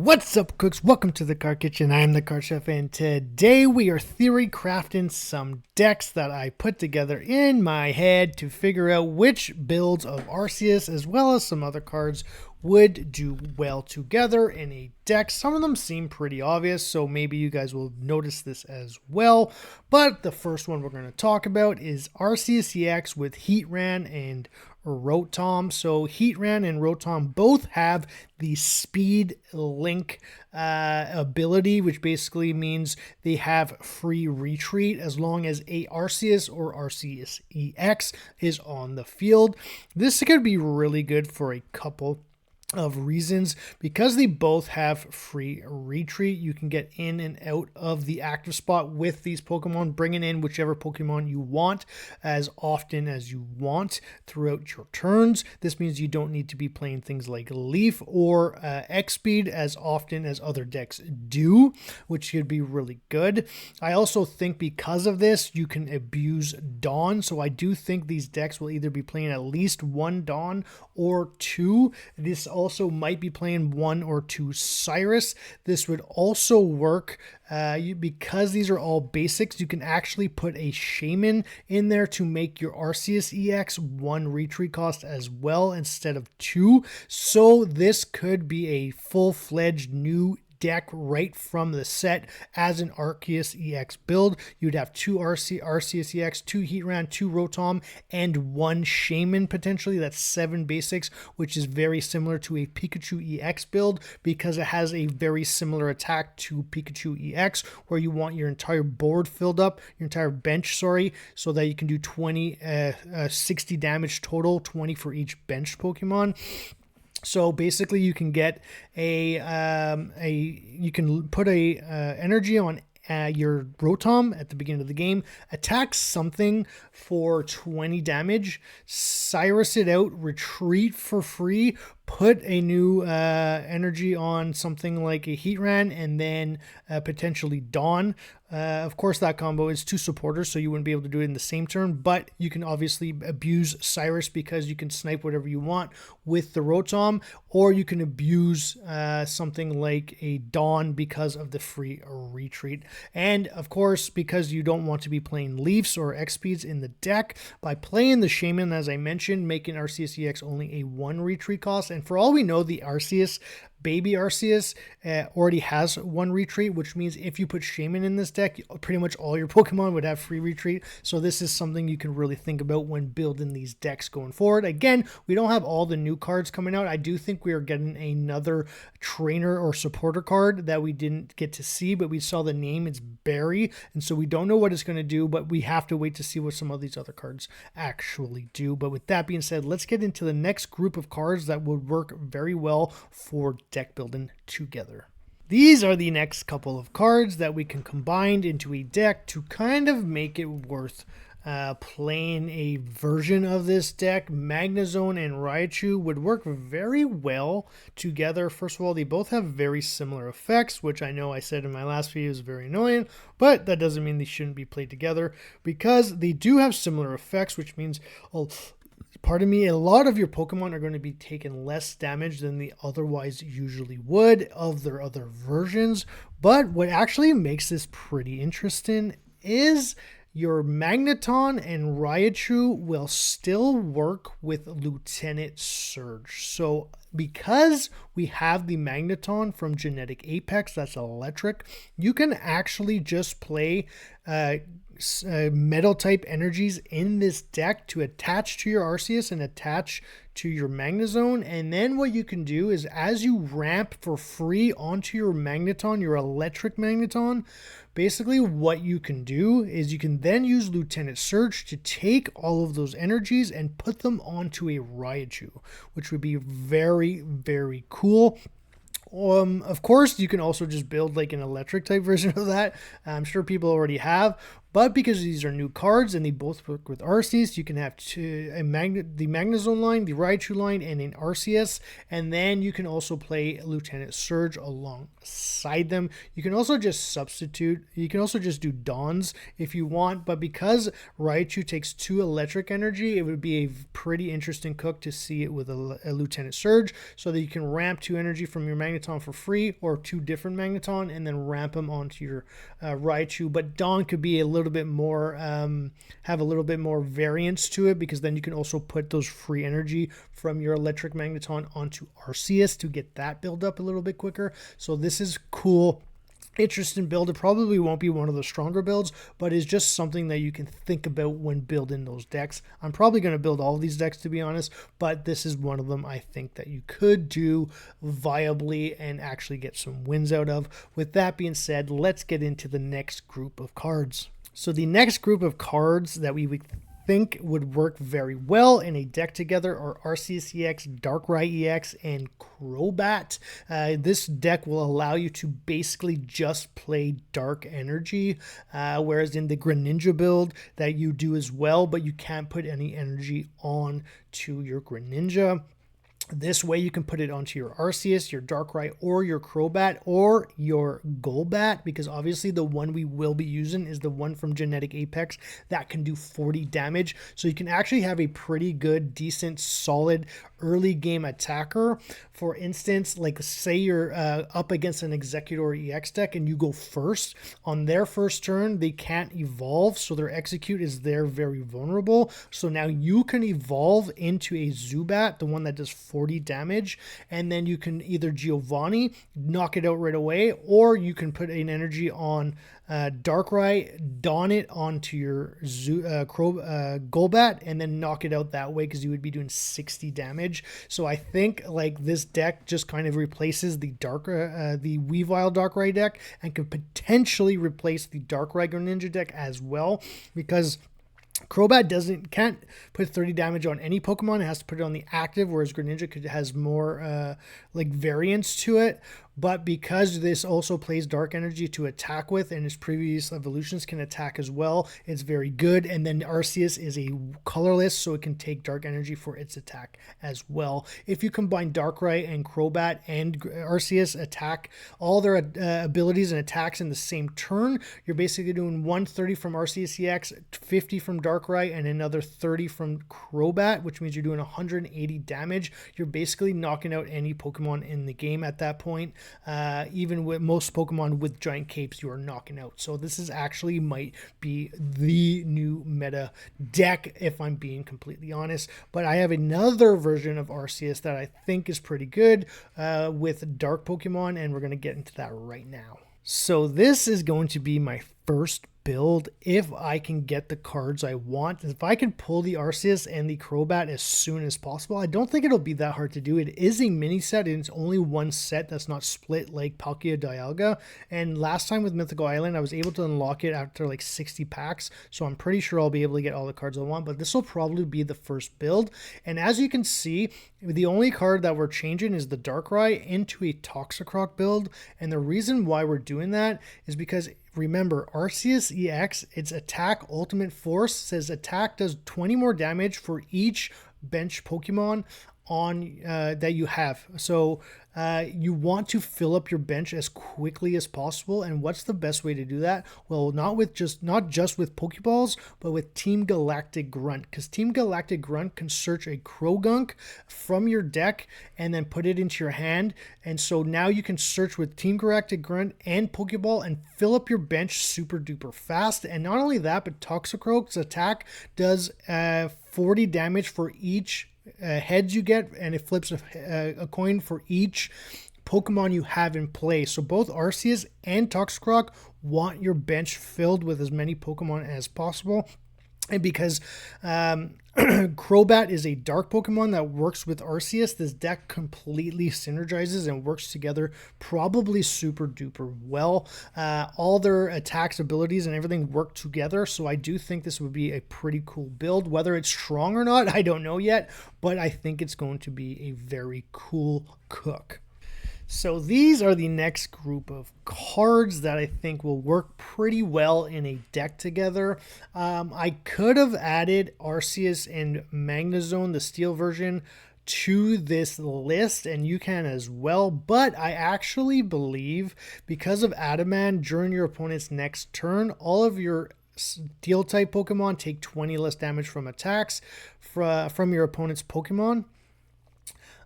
What's up, cooks? Welcome to the Card Kitchen. I am the Card Chef, and today we are theory crafting some decks that I put together in my head to figure out which builds of Arceus, as well as some other cards, would do well together in a deck. Some of them seem pretty obvious, so maybe you guys will notice this as well. But the first one we're going to talk about is Arceus EX with Heatran and Rotom. So Heatran and Rotom both have the speed link ability, which basically means they have free retreat as long as a Arceus or Arceus EX is on the field. This could be really good for a couple of reasons. Because they both have free retreat, you can get in and out of the active spot with these Pokemon, bringing in whichever Pokemon you want as often as you want throughout your turns. This means you don't need to be playing things like Leaf or X-Speed as often as other decks do, which could be really good. I also think because of this, you can abuse Dawn, so I do think these decks will either be playing at least one Dawn or two. This also might be playing one or two Cyrus. This would also work because these are all basics. You can actually put a Shaman in there to make your Arceus EX one retreat cost as well instead of two. So this could be a full-fledged new deck right from the set as an Arceus EX build. You'd have two Arceus EX, two Heatran, two Rotom, and one Shaman potentially. That's 7 basics, which is very similar to a Pikachu EX build because it has a very similar attack to Pikachu EX, where you want your entire board filled up, your entire bench, so that you can do 60 damage total, 20 for each benched Pokemon. So basically, you can get you can put a energy on your Rotom at the beginning of the game, attack something for 20 damage, Cyrus it out, retreat for free, put a new energy on something like a Heatran, and then potentially Dawn. Of course, that combo is 2 supporters, so you wouldn't be able to do it in the same turn, but you can obviously abuse Cyrus because you can snipe whatever you want with the Rotom, or you can abuse something like a Dawn because of the free retreat. And of course, because you don't want to be playing Leafs or X-Speeds in the deck, by playing the Shaman, as I mentioned, making Arceus EX only a 1 retreat cost. And for all we know, the Arceus, baby Arceus, already has 1 retreat, which means if you put Shaman in this deck, pretty much all your Pokemon would have free retreat. So this is something you can really think about when building these decks going forward. Again, we don't have all the new cards coming out. I do think we are getting another trainer or supporter card that we didn't get to see, but we saw the name. It's Barry, and so we don't know what it's going to do, but we have to wait to see what some of these other cards actually do. But with that being said, let's get into the next group of cards that would work very well for deck building together. These are the next couple of cards that we can combine into a deck to kind of make it worth playing a version of this deck. Magnezone and Raichu would work very well together. First of all, they both have very similar effects, which I know I said in my last video is very annoying, but that doesn't mean they shouldn't be played together because they do have similar effects, which means pardon me, a lot of your Pokemon are going to be taking less damage than they otherwise usually would of their other versions. But what actually makes this pretty interesting is your Magneton and Raichu will still work with Lieutenant Surge. So because we have the Magneton from Genetic Apex, that's electric, you can actually just play metal type energies in this deck to attach to your Arceus and attach to your Magnezone. And then what you can do is, as you ramp for free onto your Magneton, your electric Magneton, basically what you can do is you can then use Lieutenant Surge to take all of those energies and put them onto a Raichu, which would be very, very cool. Of course, you can also just build like an electric type version of that. I'm sure people already have, But because these are new cards and they both work with Arceus, you can have the Magnezone line, the Raichu line, and an Arceus. And then you can also play Lieutenant Surge alongside them. You can also just substitute. You can also just do Dons if you want. But because Raichu takes 2 electric energy, it would be a pretty interesting cook to see it with a Lieutenant Surge, so that you can ramp 2 energy from your Magneton for free, or 2 different Magneton, and then ramp them onto your Raichu. But Don could be a little bit more, have a little bit more variance to it, because then you can also put those free energy from your electric Magneton onto Arceus to get that build up a little bit quicker. So this is cool. Interesting build. It probably won't be one of the stronger builds, but it's just something that you can think about when building those decks. I'm probably going to build all of these decks, to be honest, but this is one of them I think that you could do viably and actually get some wins out of. With that being said, let's get into the next group of cards. So the next group of cards that we would think would work very well in a deck together are Arceus EX, Darkrai EX, and Crobat. This deck will allow you to basically just play Dark Energy, whereas in the Greninja build that you do as well, but you can't put any energy on to your Greninja. This way you can put it onto your Arceus, your Darkrai, or your Crobat, or your Golbat, because obviously the one we will be using is the one from Genetic Apex that can do 40 damage. So you can actually have a pretty good, decent, solid early game attacker. For instance, like say you're up against an Executor EX deck and you go first. On their first turn, they can't evolve, so their Execute is there very vulnerable. So now you can evolve into a Zubat, the one that does 40 damage, and then you can either Giovanni, knock it out right away, or you can put an energy on Darkrai, don it onto your Golbat, and then knock it out that way, because you would be doing 60 damage. So I think like this deck just kind of replaces the Weavile Darkrai deck, and could potentially replace the Darkrai Greninja deck as well, because Crobat can't put 30 damage on any Pokemon. It has to put it on the active, whereas Greninja has more like variance to it. But because this also plays Dark Energy to attack with, and its previous evolutions can attack as well, it's very good. And then Arceus is a colorless, so it can take Dark Energy for its attack as well. If you combine Darkrai and Crobat and Arceus attack all their abilities and attacks in the same turn, you're basically doing 130 from Arceus EX, 50 from Darkrai, and another 30 from Crobat, which means you're doing 180 damage. You're basically knocking out any Pokemon in the game at that point. Even with most Pokemon with giant capes, you are knocking out. So this is actually might be the new meta deck, if I'm being completely honest. But I have another version of Arceus that I think is pretty good with dark Pokemon, and we're going to get into that right now. So this is going to be my first build if I can get the cards I want. If I can pull the Arceus and the Crobat as soon as possible, I don't think it'll be that hard to do. It is a mini set, and it's only one set that's not split like Palkia Dialga. And last time with Mythical Island, I was able to unlock it after like 60 packs. So I'm pretty sure I'll be able to get all the cards I want, but this will probably be the first build. And as you can see, the only card that we're changing is the Darkrai into a Toxicroc build. And the reason why we're doing that is because remember, Arceus EX, its attack ultimate force says attack does 20 more damage for each bench Pokemon on that you have. So you want to fill up your bench as quickly as possible. And what's the best way to do that? Well, not just with Pokeballs, but with Team Galactic Grunt, because Team Galactic Grunt can search a Krogunk from your deck and then put it into your hand. And so now you can search with Team Galactic Grunt and Pokeball and fill up your bench super duper fast. And not only that, but Toxicroc's attack does 40 damage for each heads you get, and it flips a coin for each Pokemon you have in play. So both Arceus and Toxicroc want your bench filled with as many Pokemon as possible. And because Crobat is a dark Pokemon that works with Arceus, this deck completely synergizes and works together probably super duper well. All their attacks, abilities, and everything work together. So I do think this would be a pretty cool build. Whether it's strong or not, I don't know yet, but I think it's going to be a very cool cook. So these are the next group of cards that I think will work pretty well in a deck together. I could have added Arceus and Magnezone, the steel version, to this list, and you can as well, but I actually believe because of Adamant, during your opponent's next turn, all of your steel type Pokemon take 20 less damage from attacks from your opponent's Pokemon.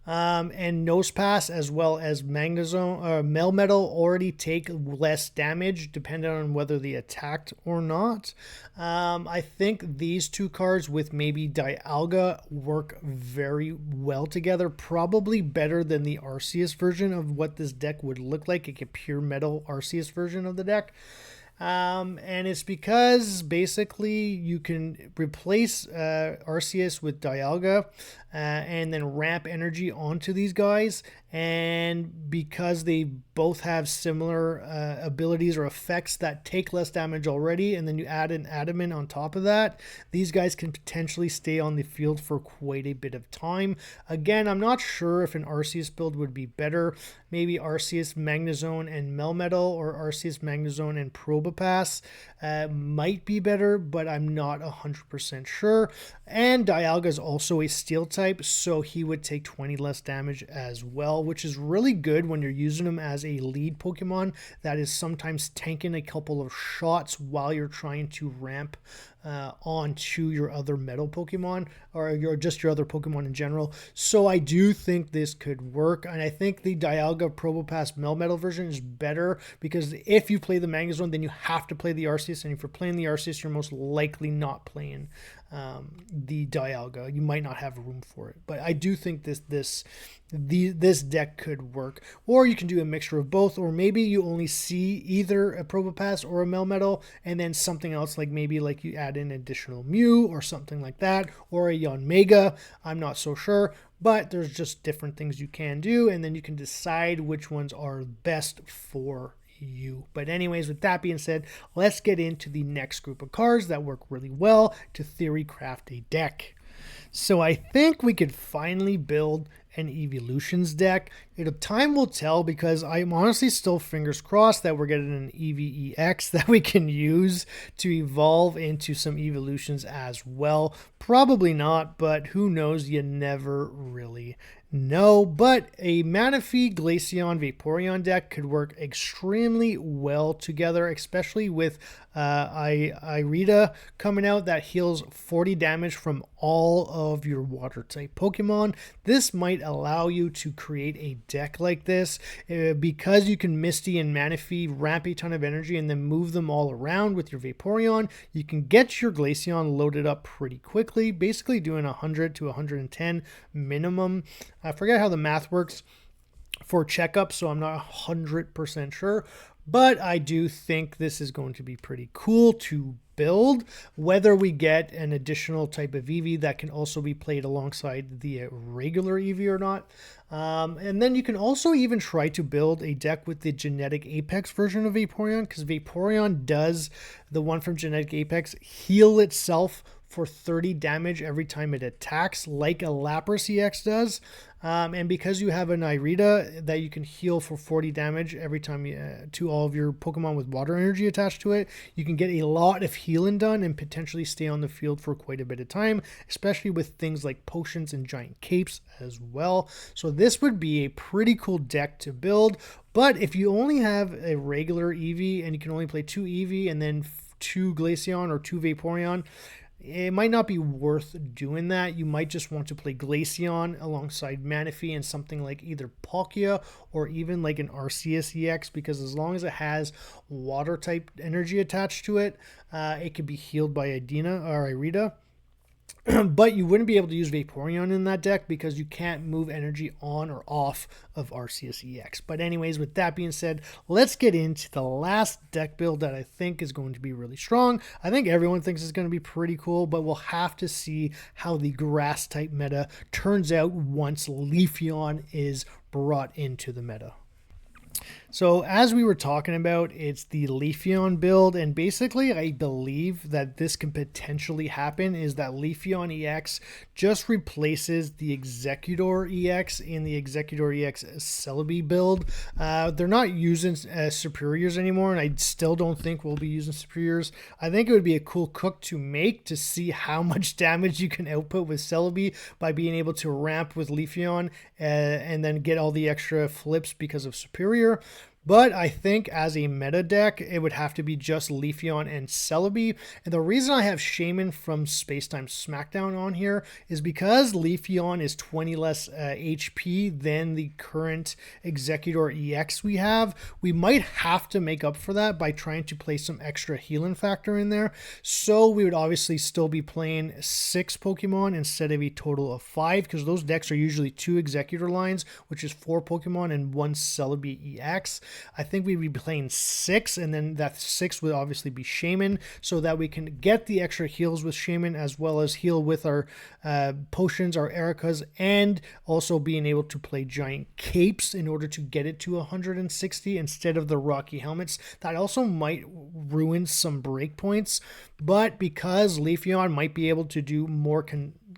And Nosepass as well as Magnezone or Melmetal already take less damage depending on whether they attacked or not. I think these two cards with maybe Dialga work very well together, probably better than the Arceus version of what this deck would look like a pure metal Arceus version of the deck. And it's because basically you can replace Arceus with Dialga and then ramp energy onto these guys. And because they both have similar abilities or effects that take less damage already, and then you add an Adamant on top of that, these guys can potentially stay on the field for quite a bit of time. Again, I'm not sure if an Arceus build would be better. Maybe Arceus, Magnezone, and Melmetal, or Arceus, Magnezone, and Probopass might be better, but I'm not 100% sure. And Dialga is also a steel type, so he would take 20 less damage as well, which is really good when you're using him as a lead Pokemon that is sometimes tanking a couple of shots while you're trying to ramp onto your other metal Pokemon or your other Pokemon in general. So I do think this could work, and I think the Dialga Probopass Melmetal version is better because if you play the Magnezone, then you have to play the Arceus, and if you're playing the Arceus, you're most likely not playing the Dialga. You might not have room for it, but I do think this deck could work. Or you can do a mixture of both, or maybe you only see either a Probopass or a Melmetal, and then something else, like maybe like you add in additional Mew or something like that, or a Yanmega. I'm not so sure, but there's just different things you can do, and then you can decide which ones are best for you. But anyways, with that being said, let's get into the next group of cards that work really well to theory craft a deck. So I think we could finally build an Evolutions deck. Time will tell, because I'm honestly still fingers crossed that we're getting an EVEX that we can use to evolve into some Evolutions as well. Probably not, but who knows? You never really know. But a Manaphy, Glaceon, Vaporeon deck could work extremely well together, especially with Irida coming out that heals 40 damage from all of your water type Pokemon. This might allow you to create a deck like this because you can Misty and Manaphy ramp a ton of energy and then move them all around with your Vaporeon. You can get your Glaceon loaded up pretty quickly, basically doing 100 to 110 minimum. I forget how the math works for checkup, so I'm not 100% sure, but I do think this is going to be pretty cool to build. Whether we get an additional type of Eevee that can also be played alongside the regular Eevee or not. And then you can also even try to build a deck with the Genetic Apex version of Vaporeon, because Vaporeon does, the one from Genetic Apex, heal itself for 30 damage every time it attacks, like a Lapras EX does. And because you have an Irida that you can heal for 40 damage every time to all of your Pokemon with water energy attached to it, you can get a lot of healing done and potentially stay on the field for quite a bit of time, especially with things like potions and giant capes as well. So this would be a pretty cool deck to build. But if you only have a regular Eevee and you can only play 2 Eevee and then 2 Glaceon or 2 Vaporeon, it might not be worth doing that. You might just want to play Glaceon alongside Manaphy and something like either Palkia or even like an Arceus EX, because as long as it has water type energy attached to it, it could be healed by Idina or Irida. But you wouldn't be able to use Vaporeon in that deck because you can't move energy on or off of Arceus EX. But anyways, with that being said, let's get into the last deck build that I think is going to be really strong. I think everyone thinks it's going to be pretty cool, but we'll have to see how the grass type meta turns out once Leafeon is brought into the meta. So as we were talking about, it's the Leafeon build, and basically I believe that this can potentially happen is that Leafeon EX just replaces the Executor EX in the Executor EX Celebi build. They're not using superiors anymore, and I still don't think we'll be using superiors. I think it would be a cool cook to make to see how much damage you can output with Celebi by being able to ramp with Leafeon and then get all the extra flips because of superior. But I think as a meta deck, it would have to be just Leafeon and Celebi. And the reason I have Shaman from Spacetime Smackdown on here is because Leafeon is 20 less HP than the current Executor EX we have. We might have to make up for that by trying to play some extra healing factor in there. So we would obviously still be playing 6 Pokemon instead of a total of 5, because those decks are usually 2 Executor lines, which is 4 Pokemon and 1 Celebi EX. I think we'd be playing 6, and then that 6 would obviously be Shaman, so that we can get the extra heals with Shaman as well as heal with our potions, our Ericas, and also being able to play giant capes in order to get it to 160 instead of the Rocky helmets. That also might ruin some breakpoints, but because Leafeon might be able to do more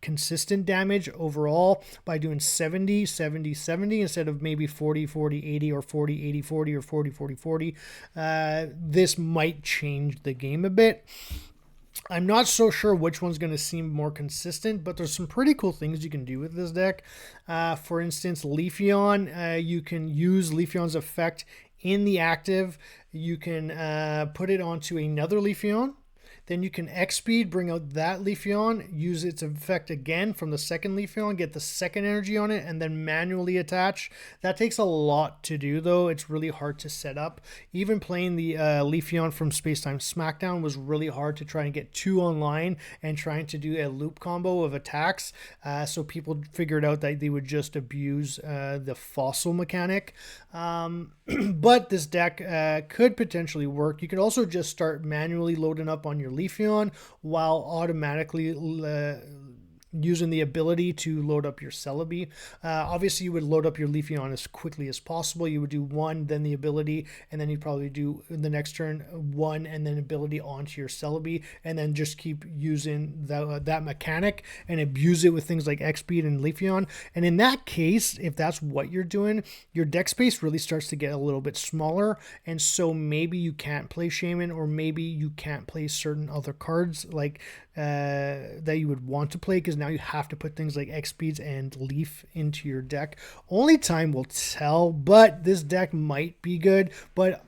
consistent damage overall by doing 70 70 70 instead of maybe 40 40 80 or 40 80 40 or 40 40 40, this might change the game a bit. I'm not so sure which one's going to seem more consistent, but there's some pretty cool things you can do with this deck. For instance, Leafeon, you can use Leafeon's effect in the active. You can put it onto another Leafeon. Then you can X-Speed, bring out that Leafeon, use its effect again from the second Leafeon, get the second energy on it, and then manually attach. That takes a lot to do, though. It's really hard to set up. Even playing the Leafeon from Spacetime Smackdown was really hard to try and get 2 online and trying to do a loop combo of attacks. So people figured out that they would just abuse the fossil mechanic. But this deck could potentially work. You could also just start manually loading up on your Leafeon while automatically using the ability to load up your Celebi. Obviously, you would load up your Leafeon as quickly as possible. You would do 1, then the ability, and then you'd probably do the next turn 1 and then ability onto your Celebi, and then just keep using that mechanic and abuse it with things like X-Speed and Leafeon. And in that case, if that's what you're doing, your deck space really starts to get a little bit smaller, and so maybe you can't play Shaman, or maybe you can't play certain other cards like that you would want to play, because now you have to put things like X-Speeds and Leaf into your deck. Only time will tell, but this deck might be good. But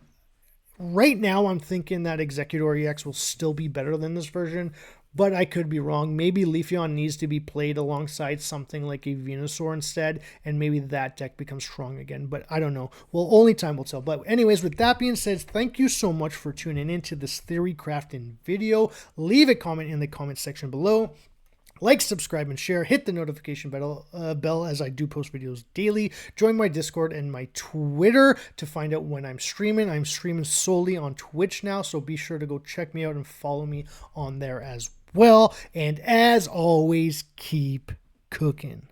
right now I'm thinking that Executor EX will still be better than this version, but I could be wrong. Maybe Leafeon needs to be played alongside something like a Venusaur instead, and maybe that deck becomes strong again, but I don't know. Well, only time will tell. But anyways, with that being said, thank you so much for tuning into this theory crafting video. Leave a comment in the comment section below. Like, subscribe, and share. Hit the notification bell as I do post videos daily. Join my Discord and my Twitter to find out when I'm streaming. I'm streaming solely on Twitch now, so be sure to go check me out and follow me on there as well. And as always, keep cooking.